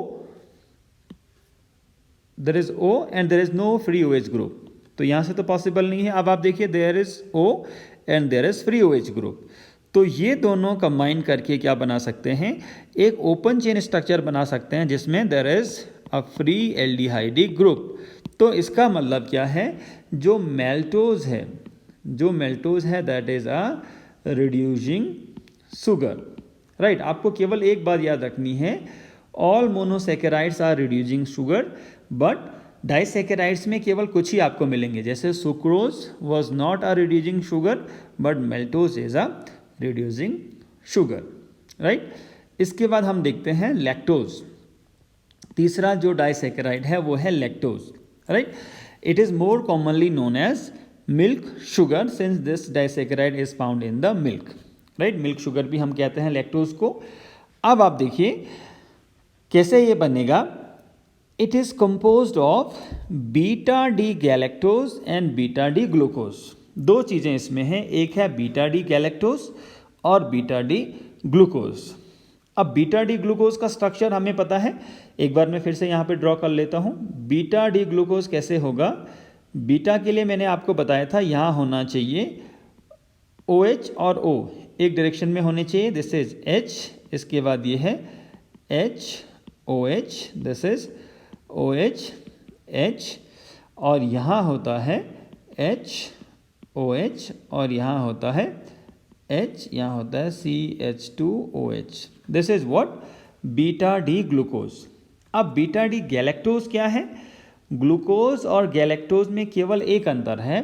there is O and there is no free OH group, तो यहाँ से तो पॉसिबल नहीं है. अब आप देखिए there is O and there is free OH group, तो ये दोनों कंबाइन करके क्या बना सकते हैं, एक ओपन चेन स्ट्रक्चर बना सकते हैं जिसमें there is a free aldehyde group. तो इसका मतलब क्या है, जो मेल्टोज है that is a reducing sugar. Right, आपको केवल एक बात याद रखनी है, all monosaccharides are reducing sugar but disaccharides में केवल कुछ ही आपको मिलेंगे, जैसे sucrose was not a reducing sugar but maltose is a reducing sugar. Right, इसके बाद हम देखते हैं लैक्टोज. तीसरा जो डाइसैकेराइड है वो है lactose. Right, it is more commonly known as milk sugar since this disaccharide is found in the milk. Right, milk sugar भी हम कहते हैं लैक्टोज को. अब आप देखिए कैसे ये बनेगा. It is composed of beta D galactose and beta D glucose. दो चीज़ें इसमें हैं, एक है बीटा डी गैलेक्टोज और बीटा डी ग्लूकोज. अब बीटा डी ग्लूकोज का स्ट्रक्चर हमें पता है, एक बार मैं फिर से यहाँ पे ड्रॉ कर लेता हूँ. बीटा डी ग्लूकोज कैसे होगा, बीटा के लिए मैंने आपको बताया था यहाँ होना चाहिए OH और O एक डायरेक्शन में होने चाहिए, दिस इज H, इसके बाद ये है H OH, this is OH H, और यहाँ होता है H OH और यहाँ होता है H, यहाँ होता है CH2OH. This is what, beta D glucose. अब बीटा डी गैलेक्टोज क्या है, ग्लूकोज और गैलेक्टोज में केवल एक अंतर है,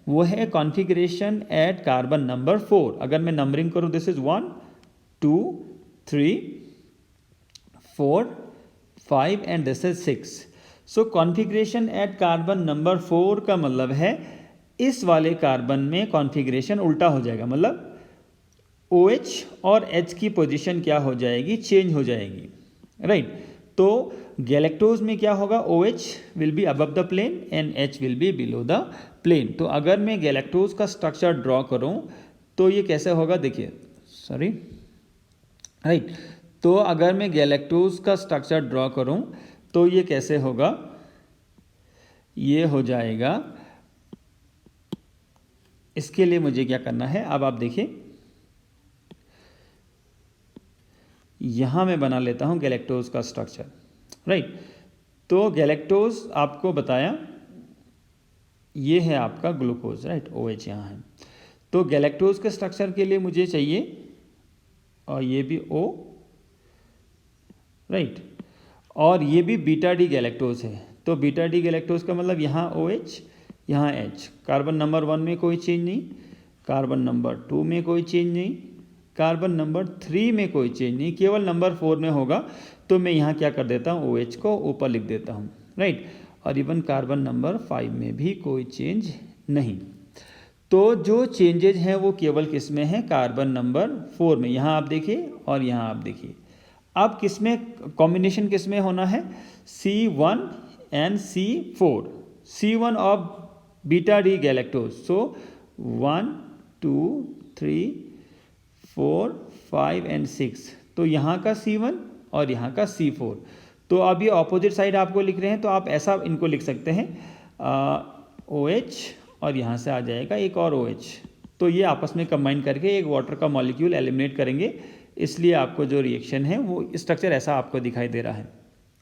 वो है कॉन्फ़िगरेशन एट कार्बन नंबर 4. अगर मैं नंबरिंग करूँ, this is 1 2 3 4 5 and this is 6. So configuration at carbon number 4 का मतलब है इस वाले कार्बन में कॉन्फ़िगरेशन उल्टा हो जाएगा, मतलब OH और H की पोजीशन क्या हो जाएगी, चेंज हो जाएगी. राइट, तो गैलेक्टोज में क्या होगा, OH will be above the plane and H will be below the plane. तो अगर मैं गैलेक्टोज का स्ट्रक्चर ड्रॉ करूं तो ये कैसे होगा, देखिए राइट, तो अगर मैं गैलेक्टोज का स्ट्रक्चर ड्रॉ करूं तो ये कैसे होगा, ये हो जाएगा. इसके लिए मुझे क्या करना है, अब आप देखिए यहाँ मैं बना लेता हूँ गैलेक्टोज का स्ट्रक्चर. राइट, तो गैलेक्टोज आपको बताया ये है आपका ग्लूकोज. राइट, OH यहाँ है. तो गैलेक्टोज के स्ट्रक्चर के लिए मुझे चाहिए, और ये भी O. राइट, और ये भी बीटा डी गैलेक्टोज है. तो बीटा डी गैलेक्टोज का मतलब यहाँ OH यहाँ H. कार्बन नंबर 1 में कोई चेंज नहीं, कार्बन नंबर 2 में कोई चेंज नहीं, कार्बन नंबर 3 में कोई चेंज नहीं, केवल नंबर 4 में होगा. तो मैं यहाँ क्या कर देता हूँ, OH को ऊपर लिख देता हूँ. राइट, और इवन कार्बन नंबर 5 में भी कोई चेंज नहीं. तो जो चेंजेज हैं वो केवल किस में है, कार्बन नंबर 4 में. यहाँ आप देखिए और यहाँ आप देखिए. अब किस में कॉम्बिनेशन किस में होना है, C1 and C4, C1 of beta D galactose. So 1 2 3 4 5 and 6. तो यहाँ का C1 और यहाँ का C4. तो अब ये ऑपोजिट साइड आपको लिख रहे हैं, तो आप ऐसा इनको लिख सकते हैं OH और यहाँ से आ जाएगा एक और OH. तो ये आपस में कंबाइन करके एक वाटर का मॉलिक्यूल एलिमिनेट करेंगे, इसलिए आपको जो रिएक्शन है वो स्ट्रक्चर ऐसा आपको दिखाई दे रहा है.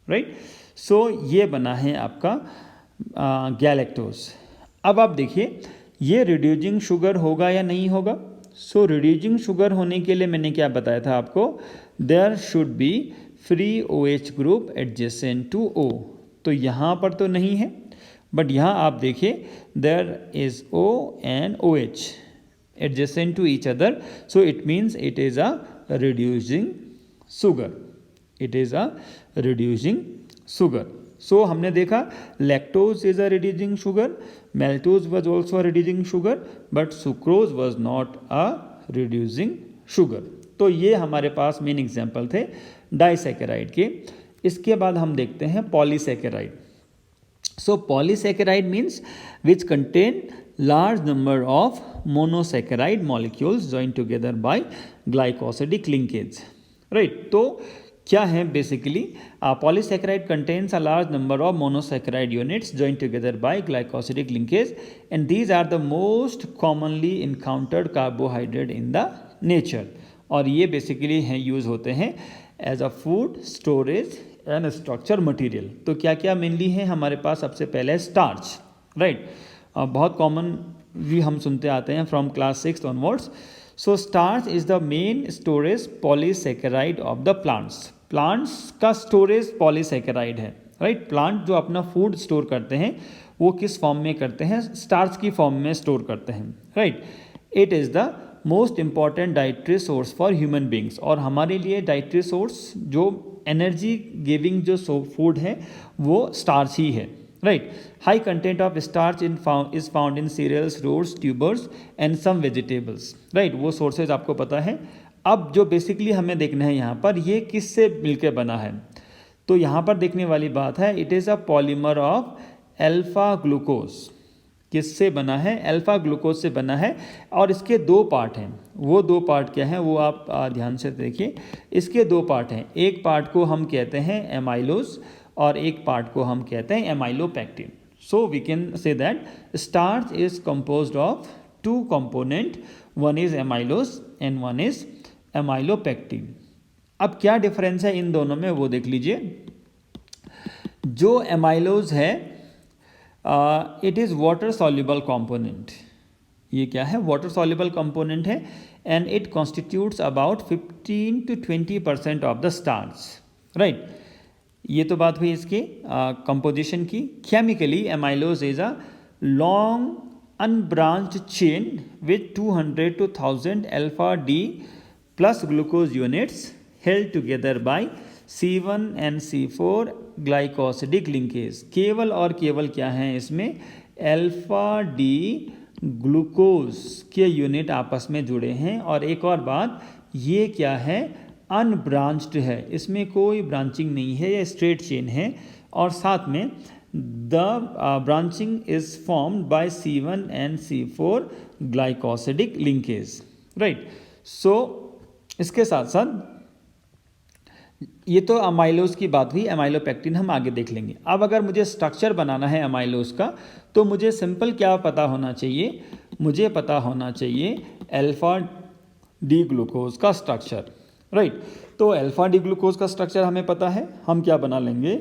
राइट, सो ये बना है आपका गैलेक्टोज. अब आप देखिए ये रिड्यूसिंग शुगर होगा या नहीं होगा. सो रिड्यूसिंग शुगर होने के लिए मैंने क्या बताया था आपको, there should be free OH group adjacent to O. तो यहाँ पर तो नहीं है, बट यहाँ आप देखिए there is O and OH adjacent to each other, so it means it is a reducing sugar. It is a reducing sugar. So हमने देखा lactose is a reducing sugar, maltose was also a reducing sugar, but sucrose was not a reducing sugar. तो ये हमारे पास main example थे disaccharide के. इसके बाद हम देखते हैं polysaccharide. So polysaccharide means which contain large number of monosaccharide molecules joined together by glycosidic linkage. Right? तो क्या है basically polysaccharide contains a large number of monosaccharide units joined together by glycosidic linkage, and these are the most commonly encountered carbohydrate in the nature. और ये basically हैं use होते हैं as a food storage and structure material. तो क्या क्या mainly है हमारे पास? सबसे पहले स्टार्च. राइट, बहुत कॉमन भी हम सुनते आते हैं from class 6 onwards. So starch is the main storage polysaccharide of the plants. Plants का स्टोरेज पॉलीसैकेराइड है. राइट, प्लांट जो अपना फूड स्टोर करते हैं वो किस फॉर्म में करते हैं? स्टार्च की फॉर्म में स्टोर करते हैं. Right, it is the most important dietary source for human beings. और हमारे लिए डाइट्री सोर्स जो एनर्जी गिविंग जो फूड है वो स्टार्च ही है. Right, high content of starch is found in cereals, roots, tubers and some vegetables. Right, वो सोर्सेज आपको पता है. अब जो बेसिकली हमें देखना है यहाँ पर, ये किससे मिलकर बना है? तो यहाँ पर देखने वाली बात है, it is a polymer of alpha glucose. किससे बना है? अल्फा ग्लूकोज से बना है. और इसके दो पार्ट हैं. वो दो पार्ट क्या हैं वो आप ध्यान से देखिए. इसके दो पार्ट हैं. एक पार्ट को हम कहते हैं एमाइलोज और एक पार्ट को हम कहते हैं amylopectin. So we can say that starch is composed of two component, one is amylose and one is amylopectin. अब क्या डिफरेंस है इन दोनों में वो देख लीजिए. जो एमाइलोज है it is water soluble component. ये क्या है? वाटर सॉल्युबल कंपोनेंट है. And it constitutes about 15 to 20% of the starch. Right, ये तो बात हुई इसकी कंपोजिशन की. Chemically amylose is a long unbranched chain with 200 to 1000 alpha D plus glucose units held together by C1 and C4 glycosidic linkage. केवल और केवल क्या है इसमें? अल्फा डी ग्लूकोज के यूनिट आपस में जुड़े हैं. और एक और बात, ये क्या है? अनब्रांच्ड है. इसमें कोई ब्रांचिंग नहीं है, ये स्ट्रेट चेन है. और साथ में the branching is formed by C1 and C4 glycosidic linkage. Right, so इसके साथ साथ ये तो अमाइलोज की बात हुई. एमाइलोपेक्टिन हम आगे देख लेंगे. अब अगर मुझे स्ट्रक्चर बनाना है अमाइलोज का, तो मुझे सिंपल क्या पता होना चाहिए? मुझे पता होना चाहिए अल्फा डी ग्लूकोज का स्ट्रक्चर. राइट, तो अल्फा डी ग्लूकोज का स्ट्रक्चर हमें पता है. हम क्या बना लेंगे?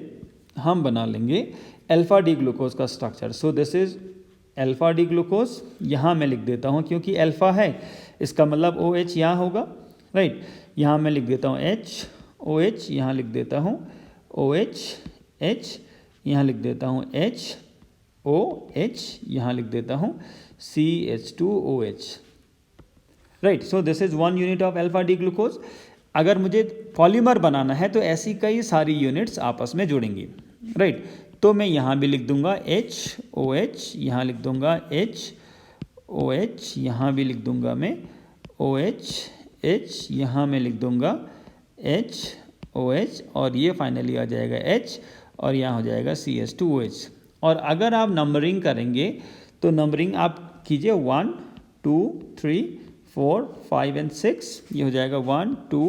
हम बना लेंगे अल्फा डी ग्लूकोज का structure. So this is alpha D glucose. यहाँ मैं लिख देता हूँ क्योंकि अल्फा है, इसका मतलब OH यहाँ होगा. राइट, यहाँ मैं लिख देता हूँ OH, यहाँ लिख देता हूँ OH, H, यहाँ लिख देता हूँ HOH, यहाँ लिख देता हूँ CH2OH. Right, so this is one unit of alpha D glucose. अगर मुझे पॉलीमर बनाना है तो ऐसी कई सारी यूनिट्स आपस में जुड़ेंगी. राइट, तो मैं यहाँ भी लिख दूंगा HOH, यहाँ लिख दूंगा HOH, यहाँ भी लिख दूंगा मैं OH, यहाँ मैं लिख दूंगा HOH, और ये फाइनली आ जाएगा H, और यहाँ हो जाएगा CH2OH. और अगर आप नंबरिंग करेंगे तो नंबरिंग आप कीजिए 1 2 3 4 5 एंड 6. ये हो जाएगा 1 2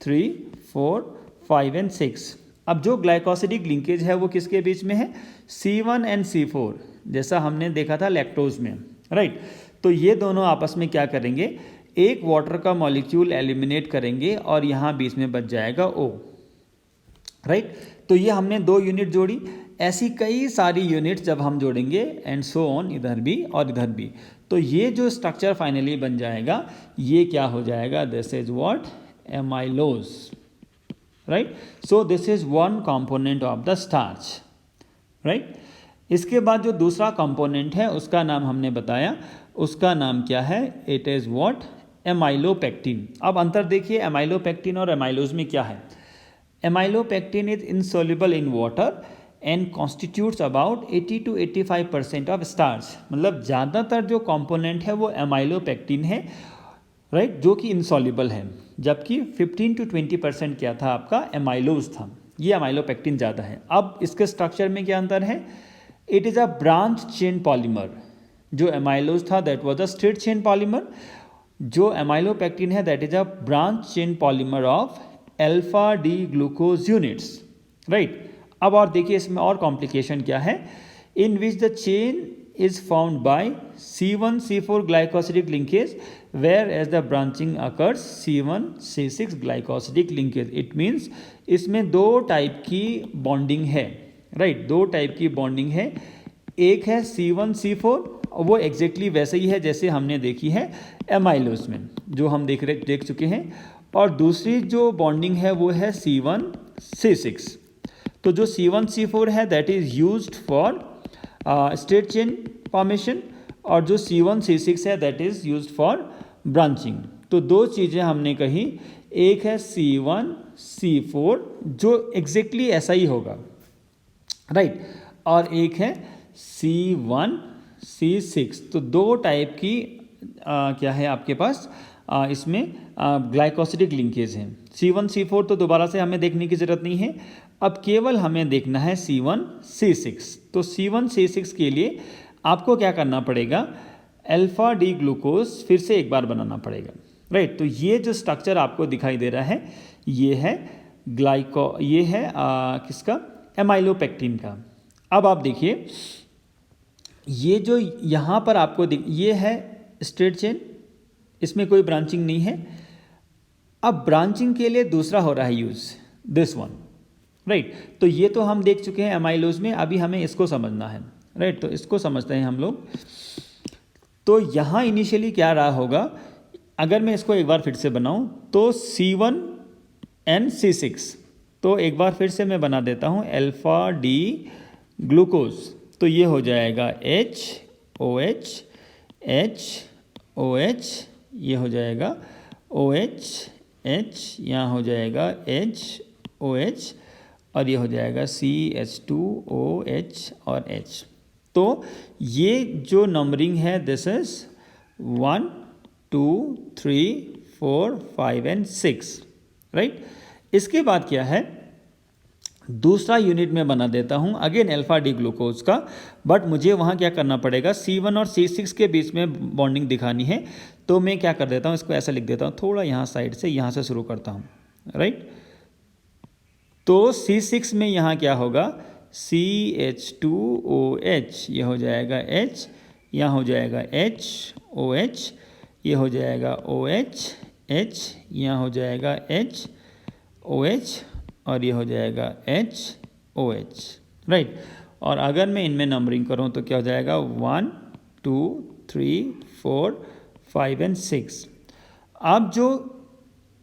3 4 5 एंड 6. अब जो ग्लाइकोसिडिक लिंकेज है वो किसके बीच में है? C1 एंड C4, जैसा हमने देखा था लैक्टोज में. राइट, तो ये दोनों आपस में क्या करेंगे? एक वाटर का मॉलिक्यूल एलिमिनेट करेंगे और यहाँ बीच में बच जाएगा O. राइट, तो ये हमने दो यूनिट जोड़ी. ऐसी कई सारी यूनिट जब हम जोड़ेंगे एंड सो ऑन, इधर भी और इधर भी, तो ये जो स्ट्रक्चर फाइनली बन जाएगा ये क्या हो जाएगा? This is what? Amylose. Right, so this is one component of the starch. Right, इसके बाद जो दूसरा कंपोनेंट है उसका नाम हमने बताया, उसका नाम क्या है, इट इज़ व्हाट, एमाइलोपेक्टिन। अब अंतर देखिए एमाइलोपेक्टिन और एमाइलोज में क्या है। Amylopectin is insoluble in water and constitutes about 80 to 85% of starch. मतलब ज़्यादातर जो कंपोनेंट है वो एमाइलोपेक्टिन है, राइट, जो कि इनसॉल्युबल है, जबकि 15 to 20% क्या था आपका, एमाइलोज था। ये एमाइलोपेक्टिन ज़्यादा है। अब इसके स्ट्रक्चर में क्या अंतर है, it is a branch chain polymer. जो एमाइलोज था that was a straight chain polymer, जो एमाइलोपेक्टिन है that is a branch chain polymer of alpha D glucose units, right. अब और देखिए इसमें और कॉम्प्लिकेशन क्या है, in which the chain is formed by C1-C4 glycosidic linkage, whereas the branching occurs C1-C6 glycosidic linkage. It means इसमें दो type की बॉन्डिंग है, राइट, दो टाइप की बॉन्डिंग है। एक है C1-C4, वो एग्जैक्टली वैसे ही है जैसे हमने देखी है एमाइलोज में, जो हम देख चुके हैं। और दूसरी जो बॉन्डिंग है वो है C1-C6। तो जो C1-C4 है that is used for straight chain formation, और जो C1-C6 है that is used for branching. तो दो चीज़ें हमने कही, एक है C1-C4 जो एग्जैक्टली ऐसा ही होगा, राइट, और एक है C1-C6। तो दो टाइप की क्या है आपके पास इसमें ग्लाइकोसिडिक लिंकेज है। C1-C4 तो दोबारा से हमें देखने की ज़रूरत नहीं है, अब केवल हमें देखना है C1-C6। तो C1-C6 के लिए आपको क्या करना पड़ेगा, अल्फा डी ग्लूकोज फिर से एक बार बनाना पड़ेगा, राइट। तो ये जो स्ट्रक्चर आपको दिखाई दे रहा है ये है ये है किसका, एमाइलोपेक्टिन का। अब आप देखिए ये जो यहाँ पर आपको ये है स्ट्रेट चेन, इसमें कोई ब्रांचिंग नहीं है। अब ब्रांचिंग के लिए दूसरा हो रहा है यूज़, दिस वन, राइट। तो ये तो हम देख चुके हैं एमाइलोज में, अभी हमें इसको समझना है, राइट। तो इसको समझते हैं हम लोग। तो यहाँ इनिशियली क्या रहा होगा, अगर मैं इसको एक बार फिर से बनाऊँ तो C1-C6, तो एक बार फिर से मैं बना देता हूँ अल्फा डी ग्लूकोज, तो ये हो जाएगा HOH, HOH, ये हो जाएगा OH, H, यहाँ हो जाएगा HOH, और ये हो जाएगा CH2OH और H। तो ये जो नंबरिंग है दिस इज 1, 2, 3, 4, 5 and 6, राइट। इसके बाद क्या है, दूसरा यूनिट में बना देता हूँ अगेन अल्फा डी ग्लूकोज का, बट मुझे वहाँ क्या करना पड़ेगा, C1 और C6 के बीच में बॉन्डिंग दिखानी है। तो मैं क्या कर देता हूँ, इसको ऐसा लिख देता हूँ, थोड़ा यहाँ साइड से, यहाँ से शुरू करता हूँ, राइट। तो C6 में यहाँ क्या होगा, CH2OH, ये हो जाएगा H, यहाँ हो जाएगा HOH, ये हो जाएगा OH, H, यहाँ हो जाएगा HOH, और ये हो जाएगा HOH, राइट। और अगर मैं इनमें नंबरिंग करूँ तो क्या हो जाएगा, 1, 2, 3, 4, 5 and 6। अब जो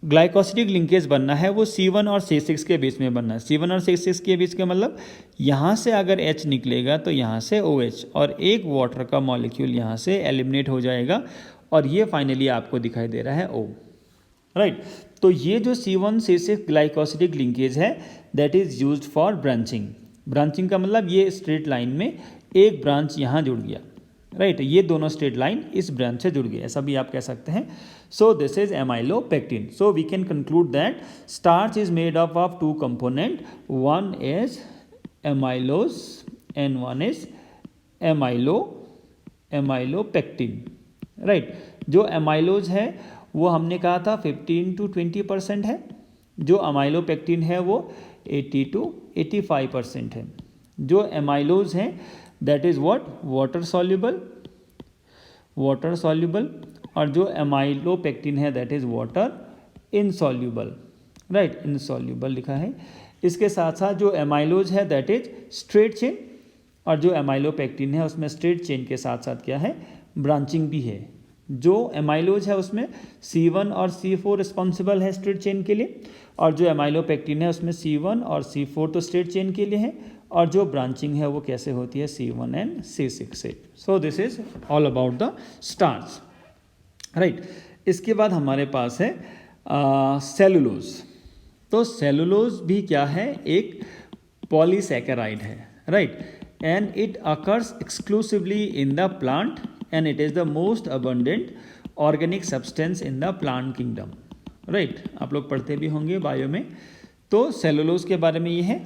ग्लाइकोसिडिक लिंकेज बनना है वो C1 और C6 के बीच में बनना है। C1 और C6 के बीच के मतलब यहाँ से अगर H निकलेगा तो यहाँ से OH, और एक वाटर का मॉलिक्यूल यहाँ से एलिमिनेट हो जाएगा, और ये फाइनली आपको दिखाई दे रहा है O, राइट। तो ये जो C1-C6 ग्लाइकोसिडिक लिंकेज है that is used for branching. Branching का मतलब ये स्ट्रेट लाइन में एक ब्रांच यहाँ जुड़ गया, राइट, ये दोनों स्ट्रेट लाइन इस ब्रांच से जुड़ गए, ऐसा भी आप कह सकते हैं। So this is amylopectin. So we can conclude that starch is made up of two component, one is amylose and one is amylopectin, right. जो एमाइलोज है वो हमने कहा था 15 to 20% है, जो अमाइलोपेक्टिन है वो 80 to 85% है। जो एमाइलोज हैं that is what, water soluble, और जो एमाइलोपेक्टिन है that is water insoluble, right, insoluble लिखा है। इसके साथ साथ जो एमाइलोज है दैट इज स्ट्रेट चेन, और जो एमाइलोपेक्टिन है उसमें स्ट्रेट चेन के साथ साथ क्या है, ब्रांचिंग भी है। जो एमाइलोज है उसमें C1 और C4 रिस्पॉन्सिबल है स्ट्रेट चेन के लिए, और जो एमाइलोपेक्टिन है उसमें C1 और C4 तो स्ट्रेट चेन के लिए है, और जो ब्रांचिंग है वो कैसे होती है C1 एंड C6 से। सो this is all about the starch, right. इसके बाद हमारे पास है सेलुलोज। तो सेलुलोज भी क्या है, एक पॉलीसैकेराइड है, right, and it occurs exclusively in the plant and it is the most abundant organic substance in the plant kingdom, right. आप लोग पढ़ते भी होंगे बायो में। तो सेलुलोज के बारे में ये है,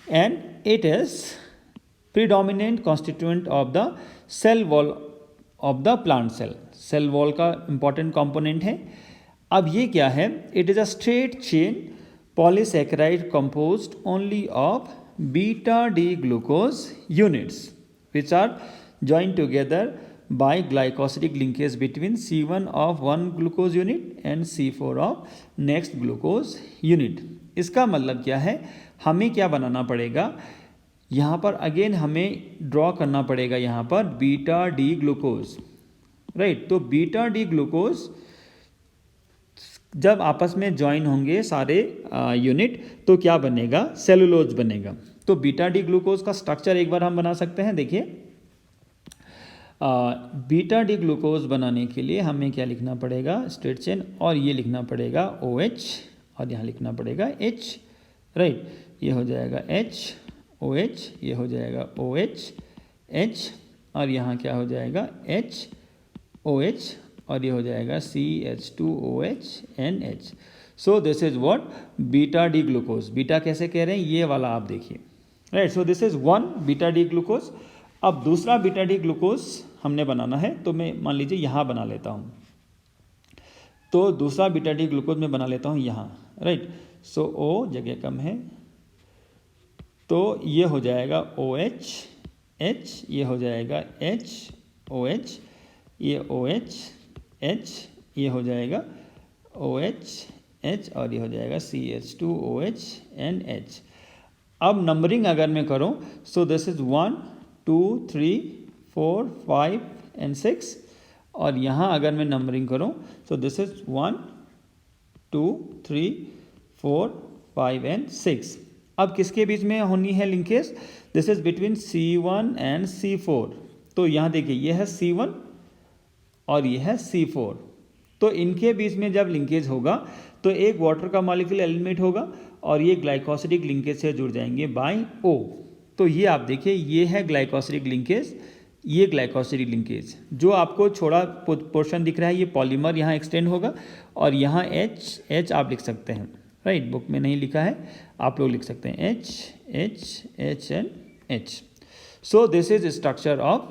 and it is predominant constituent of the cell wall of the plant cell. Cell wall का इंपॉर्टेंट कंपोनेंट है। अब ये क्या है, it is a straight chain polysaccharide composed only of beta D glucose units which are joined together by glycosidic linkage between C1 of one glucose unit and C4 of next glucose unit। इसका मतलब क्या है, हमें क्या बनाना पड़ेगा यहाँ पर, again हमें ड्रॉ करना पड़ेगा यहाँ पर बीटा डी ग्लूकोज, राइट। तो बीटा डी ग्लूकोज जब आपस में ज्वाइन होंगे सारे यूनिट तो क्या बनेगा, सेलुलोज बनेगा। तो बीटा डी ग्लूकोज का स्ट्रक्चर एक बार हम बना सकते हैं। देखिए, बीटा डी ग्लूकोज बनाने के लिए हमें क्या लिखना पड़ेगा, स्ट्रेट चेन, और ये लिखना पड़ेगा OH और यहाँ लिखना पड़ेगा H, राइट। ये हो जाएगा H OH, ये हो जाएगा OH H, और यहाँ क्या हो जाएगा H OH, और ये हो जाएगा CH2OH NH। So this is what beta D glucose. Beta कैसे कह रहे हैं, ये वाला आप देखिए, right. So this is one beta D glucose. अब दूसरा बीटा डी ग्लूकोज हमने बनाना है, तो मैं मान लीजिए यहाँ बना लेता हूँ। तो दूसरा बीटा डी ग्लूकोज मैं बना लेता हूँ यहाँ, राइट। सो O जगह कम है, तो ये हो जाएगा OH H, ये हो जाएगा H OH, ये OH H, ये हो जाएगा OH H, और ये हो जाएगा CH2OH NH। अब नंबरिंग अगर मैं करूँ, सो दिस इज 1 2 3 4 5 एंड 6, और यहाँ अगर मैं नंबरिंग करूँ, सो दिस इज 1 2 3 4 5 एंड 6। अब किसके बीच में होनी है linkage, this is between C1 and C4। तो यहाँ देखिए, ये है C1 और ये है C4। तो इनके बीच में जब लिंकेज होगा तो एक वाटर का मॉलिक्यूल एलिमिनेट होगा और ये ग्लाइकोसिडिक लिंकेज से जुड़ जाएंगे बाय O। तो ये आप देखिए, ये है ग्लाइकोसिडिक लिंकेज, ये ग्लाइकोसिडिक लिंकेज। जो आपको छोड़ा पोर्शन दिख रहा है, ये पॉलीमर यहाँ एक्सटेंड होगा, और यहाँ H आप लिख सकते हैं, राइट। बुक में नहीं लिखा है, आप लोग लिख सकते हैं H and H। So this is structure of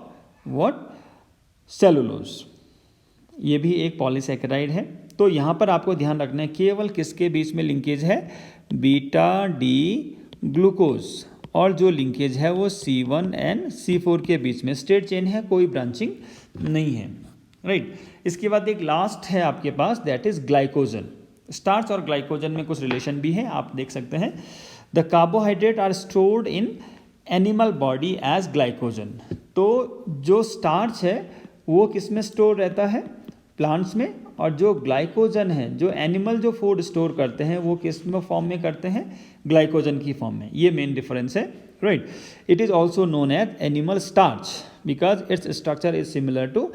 what, cellulose. ये भी एक पॉलीसैकेराइड है। तो यहाँ पर आपको ध्यान रखना है, केवल किसके बीच में लिंकेज है, बीटा डी ग्लूकोज, और जो लिंकेज है वो C1 एंड C4 के बीच में स्ट्रेट चेन है, कोई ब्रांचिंग नहीं है, राइट। इसके बाद एक लास्ट है आपके पास, दैट इज ग्लाइकोजन। स्टार्च और ग्लाइकोजन में कुछ रिलेशन भी है, आप देख सकते हैं। The carbohydrate are stored in animal body as glycogen. तो जो स्टार्च है वो किस में स्टोर रहता है, प्लांट्स में, और जो ग्लाइकोजन है, जो एनिमल जो फूड स्टोर करते हैं, वो किस में फॉर्म में करते हैं, ग्लाइकोजन की फॉर्म में। ये मेन डिफरेंस है, right. It is also known as animal starch because its structure is similar to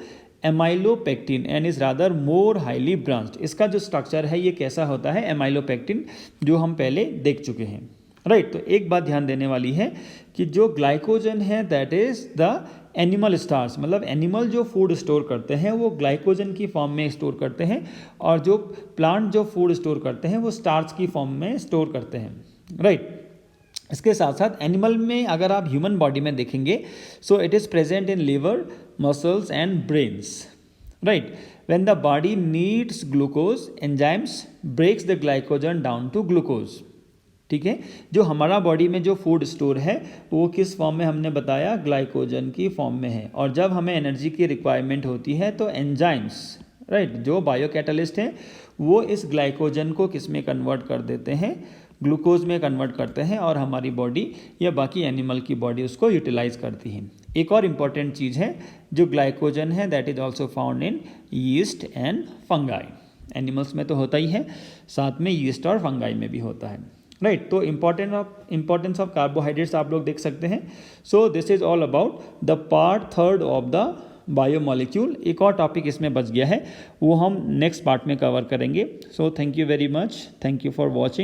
amylopectin and is rather more highly branched. इसका जो स्ट्रक्चर है ये कैसा होता है, एमाइलोपेक्टिन, जो हम पहले देख चुके हैं, राइट। तो एक बात ध्यान देने वाली है कि जो ग्लाइकोजन है that is the animal starch, मतलब एनिमल जो फूड स्टोर करते हैं वो ग्लाइकोजन की फॉर्म में स्टोर करते हैं, और जो प्लांट जो फूड स्टोर करते हैं वो स्टार्च की फॉर्म में स्टोर करते हैं, राइट। इसके साथ साथ एनिमल में अगर आप ह्यूमन बॉडी में देखेंगे, so it is present in liver, muscles and brains, right. When the body needs glucose, enzymes breaks the glycogen down to glucose. ठीक है, जो हमारा बॉडी में जो फूड स्टोर है वो किस फॉर्म में हमने बताया, ग्लाइकोजन की फॉर्म में है। और जब हमें एनर्जी की रिक्वायरमेंट होती है तो एंजाइम्स, राइट, जो बायोकैटालिस्ट हैं वो इस ग्लाइकोजन को किस में कन्वर्ट कर देते हैं, ग्लूकोज में कन्वर्ट करते हैं, और हमारी बॉडी या बाकी एनिमल की बॉडी उसको यूटिलाइज करती है। एक और इम्पॉर्टेंट चीज़ है, जो ग्लाइकोजन है that is also found in yeast and fungi. Animals में तो होता ही है, साथ में यीस्ट और फंगाई में भी होता है, राइट। तो इम्पोर्टेंस ऑफ कार्बोहाइड्रेट्स आप लोग देख सकते हैं। So this is all about the part third of the biomolecule. एक और टॉपिक इसमें बच गया है, वो हम नेक्स्ट पार्ट में कवर करेंगे। So thank you very much, thank you for watching.